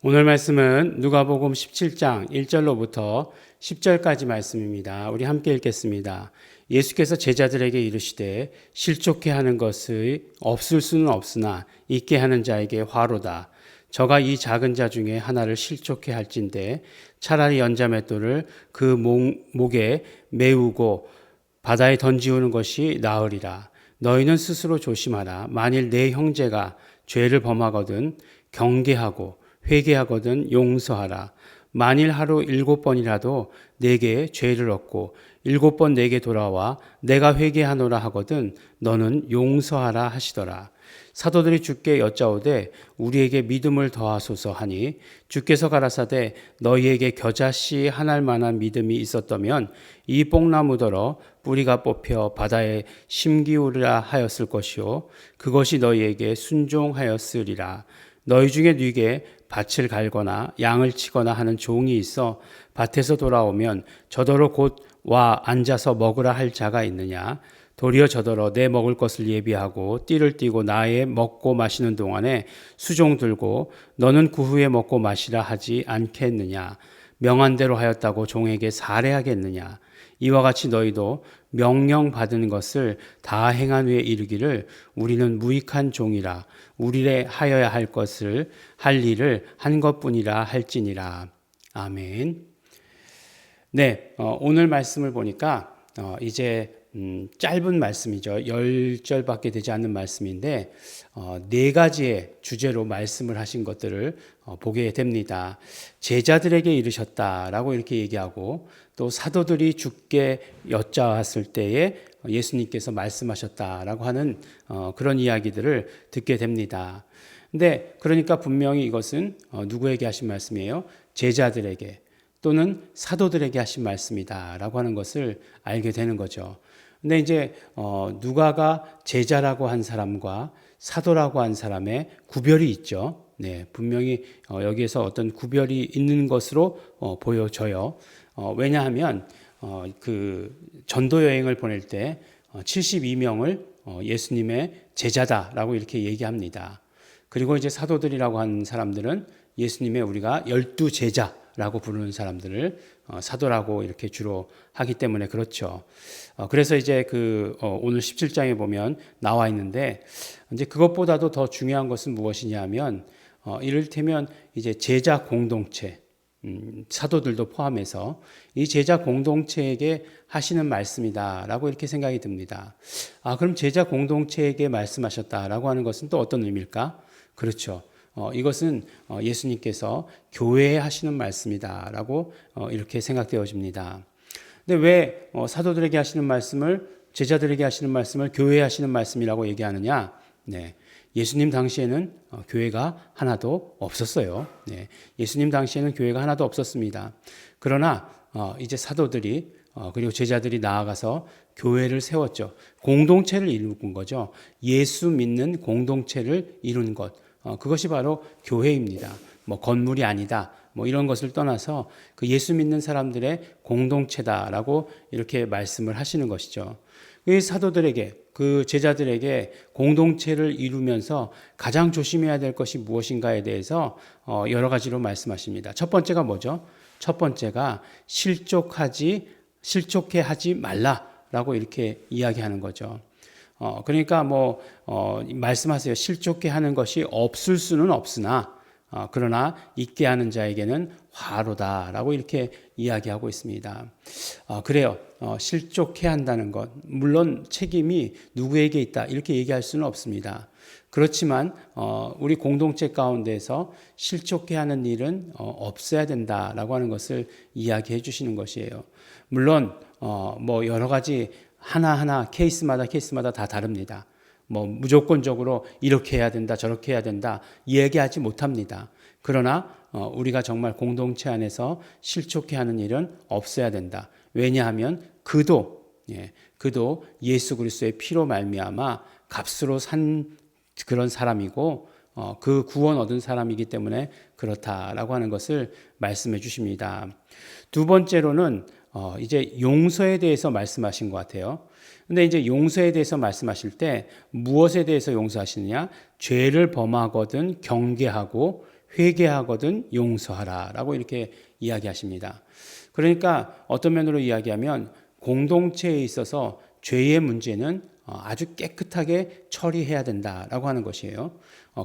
오늘 말씀은 누가복음 17장 1절로부터 10절까지 말씀입니다. 우리 함께 읽겠습니다. 예수께서 제자들에게 이르시되 실족해 하는 것이 없을 수는 없으나 있게 하는 자에게 화로다. 저가 이 작은 자 중에 하나를 실족해 할진대 차라리 연자맷돌을 그 목에 메우고 바다에 던지우는 것이 나으리라. 너희는 스스로 조심하라. 만일 내 형제가 죄를 범하거든 경계하고 회개하거든 용서하라. 만일 하루 7번이라도 내게 죄를 얻고 7번 내게 돌아와 내가 회개하노라 하거든 너는 용서하라 하시더라. 사도들이 주께 여짜오되 우리에게 믿음을 더하소서 하니 주께서 가라사대 너희에게 겨자씨 하나일 만한 믿음이 있었다면 이 뽕나무더러 뿌리가 뽑혀 바다에 심기우리라 하였을 것이요 그것이 너희에게 순종하였으리라. 너희 중에 네게 밭을 갈거나 양을 치거나 하는 종이 있어 밭에서 돌아오면 저더러 곧 와 앉아서 먹으라 할 자가 있느냐? 도리어 저더러 내 먹을 것을 예비하고 띠를 띠고 나의 먹고 마시는 동안에 수종 들고 너는 그 후에 먹고 마시라 하지 않겠느냐? 명한 대로 하였다고 종에게 살해하겠느냐? 이와 같이 너희도 명령 받은 것을 다 행한 후에 이르기를 우리는 무익한 종이라 우리의 하여야 할 것을 할 일을 한 것뿐이라 할지니라. 아멘. 네, 오늘 말씀을 보니까 이제 짧은 말씀이죠. 10절밖에 되지 않는 말씀인데 네 가지의 주제로 말씀을 하신 것들을 보게 됩니다. 제자들에게 이르셨다라고 이렇게 얘기하고 또 사도들이 주께 여짜왔을 때에 예수님께서 말씀하셨다라고 하는 그런 이야기들을 듣게 됩니다. 근데 그러니까 분명히 이것은 누구에게 하신 말씀이에요? 제자들에게 또는 사도들에게 하신 말씀이다라고 하는 것을 알게 되는 거죠. 근데 이제 누가가 제자라고 한 사람과 사도라고 한 사람의 구별이 있죠. 네, 분명히 여기에서 어떤 구별이 있는 것으로 보여져요. 왜냐하면 그 전도 여행을 보낼 때 72명을 예수님의 제자다라고 이렇게 얘기합니다. 그리고 이제 사도들이라고 하는 사람들은 예수님의 우리가 12제자라고 부르는 사람들을 사도라고 이렇게 주로 하기 때문에 그렇죠. 그래서 이제 오늘 17장에 보면 나와 있는데 이제 그것보다도 더 중요한 것은 무엇이냐면 이를테면 이제 제자 공동체 사도들도 포함해서 이 제자 공동체에게 하시는 말씀이다라고 이렇게 생각이 듭니다. 그럼 제자 공동체에게 말씀하셨다라고 하는 것은 또 어떤 의미일까? 그렇죠. 이것은 예수님께서 교회에 하시는 말씀이다라고 이렇게 생각되어집니다. 근데 왜 사도들에게 하시는 말씀을 제자들에게 하시는 말씀을 교회에 하시는 말씀이라고 얘기하느냐? 네. 예수님 당시에는 교회가 하나도 없었어요. 네. 예수님 당시에는 교회가 하나도 없었습니다. 그러나 이제 사도들이 그리고 제자들이 나아가서 교회를 세웠죠. 공동체를 이룬 거죠. 예수 믿는 공동체를 이룬 것. 그것이 바로 교회입니다. 뭐 건물이 아니다. 뭐 이런 것을 떠나서 그 예수 믿는 사람들의 공동체다라고 이렇게 말씀을 하시는 것이죠. 그 사도들에게 그 제자들에게 공동체를 이루면서 가장 조심해야 될 것이 무엇인가에 대해서 여러 가지로 말씀하십니다. 첫 번째가 뭐죠? 첫 번째가 실족해 하지 말라라고 이렇게 이야기하는 거죠. 그러니까 말씀하세요. 실족해 하는 것이 없을 수는 없으나 그러나 있게 하는 자에게는 화로다라고 이렇게 이야기하고 있습니다. 그래요. 실족해 한다는 것, 물론 책임이 누구에게 있다 이렇게 얘기할 수는 없습니다. 그렇지만 우리 공동체 가운데서 실족해 하는 일은 없어야 된다라고 하는 것을 이야기해 주시는 것이에요. 물론 여러 가지 하나하나 케이스마다 다 다릅니다. 무조건적으로 이렇게 해야 된다, 저렇게 해야 된다 얘기하지 못합니다. 그러나 우리가 정말 공동체 안에서 실족해 하는 일은 없어야 된다. 왜냐하면 그도 예수 그리스도의 피로 말미암아 값으로 산 그런 사람이고 그 구원 얻은 사람이기 때문에 그렇다라고 하는 것을 말씀해 주십니다. 두 번째로는 이제 용서에 대해서 말씀하신 것 같아요. 근데 이제 용서에 대해서 말씀하실 때 무엇에 대해서 용서하시느냐? 죄를 범하거든 경계하고 회개하거든 용서하라라고 이렇게 이야기하십니다. 그러니까 어떤 면으로 이야기하면 공동체에 있어서 죄의 문제는 아주 깨끗하게 처리해야 된다라고 하는 것이에요.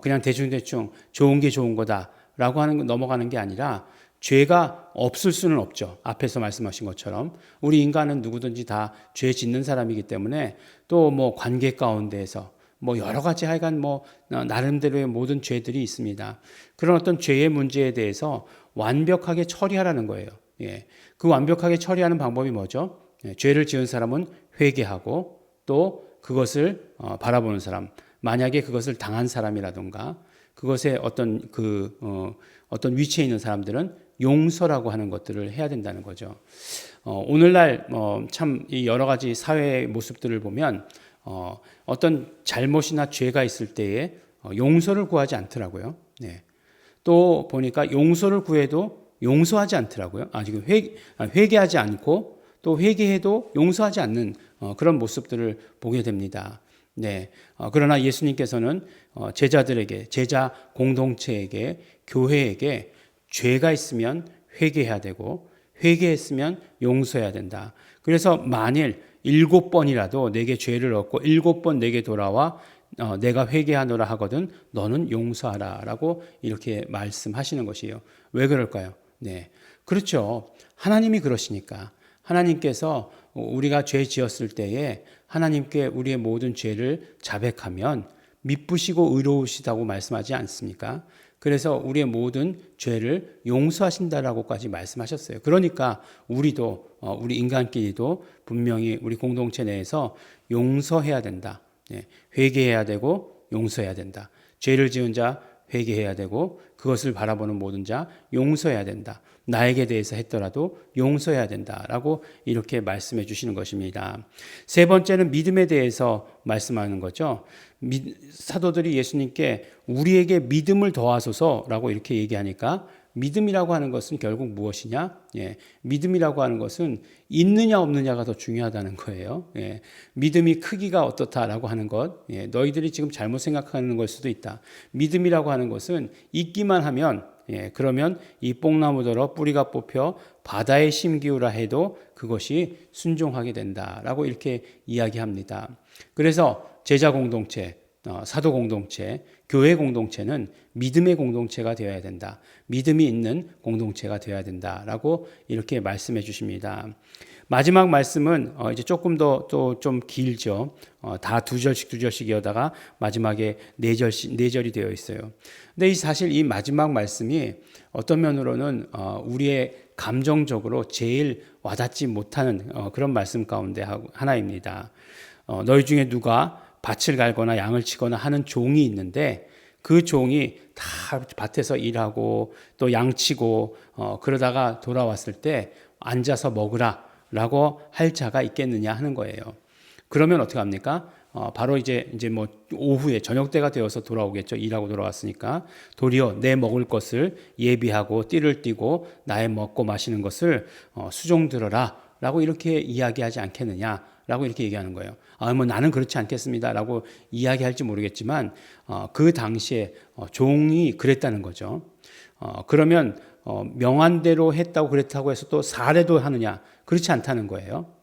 그냥 대충대충 좋은 게 좋은 거다라고 하는 거 넘어가는 게 아니라 죄가 없을 수는 없죠. 앞에서 말씀하신 것처럼 우리 인간은 누구든지 다 죄 짓는 사람이기 때문에 또 뭐 관계 가운데에서 뭐 여러 가지 하여간 뭐 나름대로의 모든 죄들이 있습니다. 그런 어떤 죄의 문제에 대해서 완벽하게 처리하라는 거예요. 예. 그 완벽하게 처리하는 방법이 뭐죠? 예. 죄를 지은 사람은 회개하고 또 그것을 바라보는 사람, 만약에 그것을 당한 사람이라든가 그것에 어떤 위치에 있는 사람들은 용서라고 하는 것들을 해야 된다는 거죠. 오늘날 참 여러 가지 사회의 모습들을 보면 어떤 잘못이나 죄가 있을 때에 용서를 구하지 않더라고요. 네. 또 보니까 용서를 구해도 용서하지 않더라고요. 지금 회개하지 않고 또 회개해도 용서하지 않는 그런 모습들을 보게 됩니다. 네. 그러나 예수님께서는 제자들에게, 제자 공동체에게, 교회에게 죄가 있으면 회개해야 되고 회개했으면 용서해야 된다. 그래서 만일 7번이라도 내게 죄를 얻고 7번 내게 돌아와 내가 회개하노라 하거든 너는 용서하라라고 이렇게 말씀하시는 것이에요. 왜 그럴까요? 네. 그렇죠. 하나님이 그러시니까. 하나님께서 우리가 죄 지었을 때에 하나님께 우리의 모든 죄를 자백하면 미쁘시고 의로우시다고 말씀하지 않습니까? 그래서 우리의 모든 죄를 용서하신다라고까지 말씀하셨어요. 그러니까 우리도 우리 인간끼리도 분명히 우리 공동체 내에서 용서해야 된다. 회개해야 되고 용서해야 된다. 죄를 지은 자 회개해야 되고 그것을 바라보는 모든 자 용서해야 된다. 나에게 대해서 했더라도 용서해야 된다라고 이렇게 말씀해 주시는 것입니다. 세 번째는 믿음에 대해서 말씀하는 거죠. 사도들이 예수님께 우리에게 믿음을 더하소서라고 이렇게 얘기하니까 믿음이라고 하는 것은 결국 무엇이냐? 믿음이라고 하는 것은 있느냐 없느냐가 더 중요하다는 거예요. 믿음이 크기가 어떻다라고 하는 것, 너희들이 지금 잘못 생각하는 걸 수도 있다. 믿음이라고 하는 것은 있기만 하면 그러면 이 뽕나무더러 뿌리가 뽑혀 바다에 심기우라 해도 그것이 순종하게 된다라고 이렇게 이야기합니다. 그래서 제자 공동체, 사도 공동체, 교회 공동체는 믿음의 공동체가 되어야 된다. 믿음이 있는 공동체가 되어야 된다라고 이렇게 말씀해 주십니다. 마지막 말씀은 이제 조금 더 또 좀 길죠. 다 두 절씩 이어다가 마지막에 네 절이 되어 있어요. 근데 사실 이 마지막 말씀이 어떤 면으로는 우리의 감정적으로 제일 와닿지 못하는 그런 말씀 가운데 하나입니다. 너희 중에 누가 밭을 갈거나 양을 치거나 하는 종이 있는데 그 종이 다 밭에서 일하고 또 양치고 그러다가 돌아왔을 때 앉아서 먹으라라고 할 자가 있겠느냐 하는 거예요. 그러면 어떻게 합니까? 바로 이제 뭐 오후에 저녁 때가 되어서 돌아오겠죠. 일하고 돌아왔으니까 도리어 내 먹을 것을 예비하고 띠를 띠고 나의 먹고 마시는 것을 수종 들어라라고 이렇게 이야기하지 않겠느냐라고 이렇게 얘기하는 거예요. 뭐 나는 그렇지 않겠습니다라고 이야기할지 모르겠지만 그 당시에 종이 그랬다는 거죠. 그러면 명한대로 했다고 그랬다고 해서 또 사례도 하느냐? 그렇지 않다는 거예요.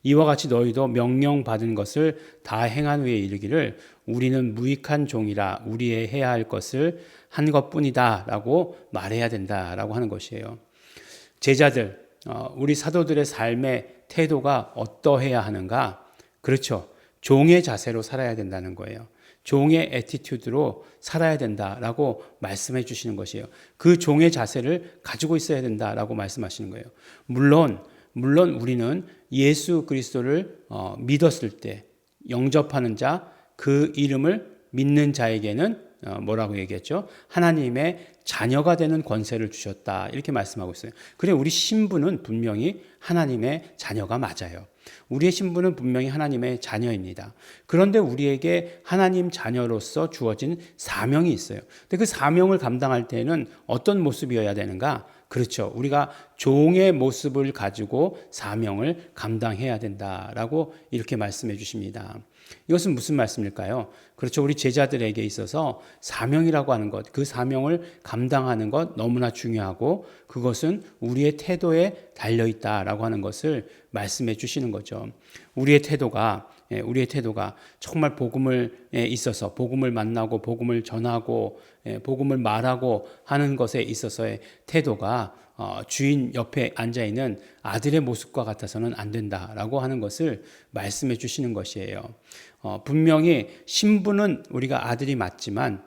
이와 같이 너희도 명령받은 것을 다 행한 후에 이르기를 우리는 무익한 종이라 우리의 해야 할 것을 한 것뿐이다 라고 말해야 된다라고 하는 것이에요. 제자들, 우리 사도들의 삶의 태도가 어떠해야 하는가? 그렇죠. 종의 자세로 살아야 된다는 거예요. 종의 애티튜드로 살아야 된다라고 말씀해 주시는 것이에요. 그 종의 자세를 가지고 있어야 된다라고 말씀하시는 거예요. 물론 우리는 예수 그리스도를 믿었을 때 영접하는 자, 그 이름을 믿는 자에게는 뭐라고 얘기했죠? 하나님의 자녀가 되는 권세를 주셨다 이렇게 말씀하고 있어요. 그래 우리 신분은 분명히 하나님의 자녀가 맞아요. 우리의 신분은 분명히 하나님의 자녀입니다. 그런데 우리에게 하나님 자녀로서 주어진 사명이 있어요. 근데 그 사명을 감당할 때는 어떤 모습이어야 되는가? 그렇죠. 우리가 종의 모습을 가지고 사명을 감당해야 된다라고 이렇게 말씀해 주십니다. 이것은 무슨 말씀일까요? 그렇죠. 우리 제자들에게 있어서 사명이라고 하는 것, 그 사명을 감당하는 것 너무나 중요하고 그것은 우리의 태도에 달려 있다라고 하는 것을 말씀해 주시는 거죠. 우리의 태도가 정말 복음을 있어서 복음을 만나고 복음을 전하고 복음을 말하고 하는 것에 있어서의 태도가 주인 옆에 앉아 있는 아들의 모습과 같아서는 안 된다라고 하는 것을 말씀해 주시는 것이에요. 분명히 신분은 우리가 아들이 맞지만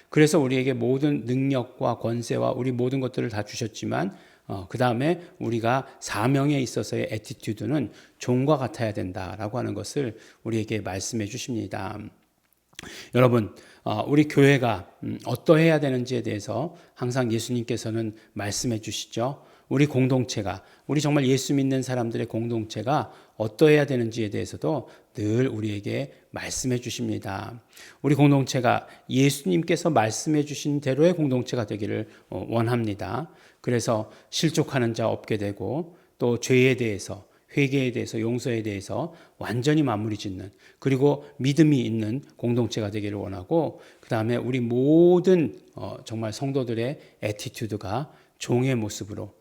그래서 우리에게 모든 능력과 권세와 우리 모든 것들을 다 주셨지만 그 다음에 우리가 사명에 있어서의 애티튜드는 종과 같아야 된다라고 하는 것을 우리에게 말씀해 주십니다. 여러분, 우리 교회가 어떠해야 되는지에 대해서 항상 예수님께서는 말씀해 주시죠. 우리 공동체가, 우리 정말 예수 믿는 사람들의 공동체가 어떠해야 되는지에 대해서도 늘 우리에게 말씀해 주십니다. 우리 공동체가 예수님께서 말씀해 주신 대로의 공동체가 되기를 원합니다. 그래서 실족하는 자 없게 되고 또 죄에 대해서 회개에 대해서 용서에 대해서 완전히 마무리 짓는 그리고 믿음이 있는 공동체가 되기를 원하고 그 다음에 우리 모든 정말 성도들의 애티튜드가 종의 모습으로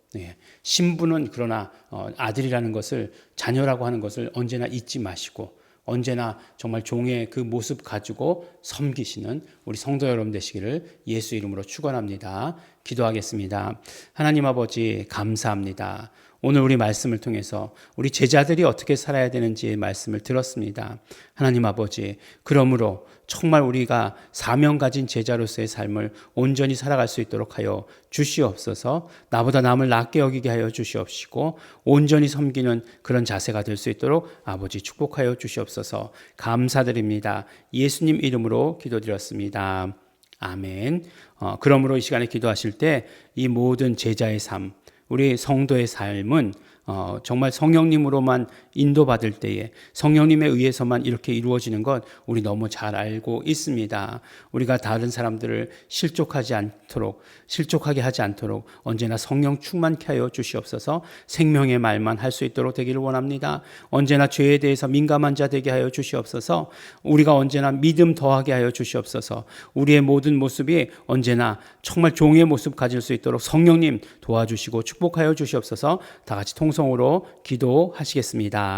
신분은 그러나 아들이라는 것을 자녀라고 하는 것을 언제나 잊지 마시고 언제나 정말 종의 그 모습 가지고 섬기시는 우리 성도 여러분 되시기를 예수 이름으로 축원합니다. 기도하겠습니다. 하나님 아버지 감사합니다. 오늘 우리 말씀을 통해서 우리 제자들이 어떻게 살아야 되는지의 말씀을 들었습니다. 하나님 아버지, 그러므로 정말 우리가 사명 가진 제자로서의 삶을 온전히 살아갈 수 있도록 하여 주시옵소서. 나보다 남을 낮게 여기게 하여 주시옵시고 온전히 섬기는 그런 자세가 될 수 있도록 아버지 축복하여 주시옵소서. 감사드립니다. 예수님 이름으로 기도드렸습니다. 아멘. 그러므로 이 시간에 기도하실 때 이 모든 제자의 삶, 우리 성도의 삶은 정말 성령님으로만 인도받을 때에 성령님에 의해서만 이렇게 이루어지는 것 우리 너무 잘 알고 있습니다. 우리가 다른 사람들을 실족하게 하지 않도록 언제나 성령 충만케 하여 주시옵소서. 생명의 말만 할 수 있도록 되기를 원합니다. 언제나 죄에 대해서 민감한 자 되게 하여 주시옵소서. 우리가 언제나 믿음 더하게 하여 주시옵소서. 우리의 모든 모습이 언제나 정말 종의 모습 가질 수 있도록 성령님 도와주시고 축복하여 주시옵소서. 다 같이 통성으로 기도하시겠습니다.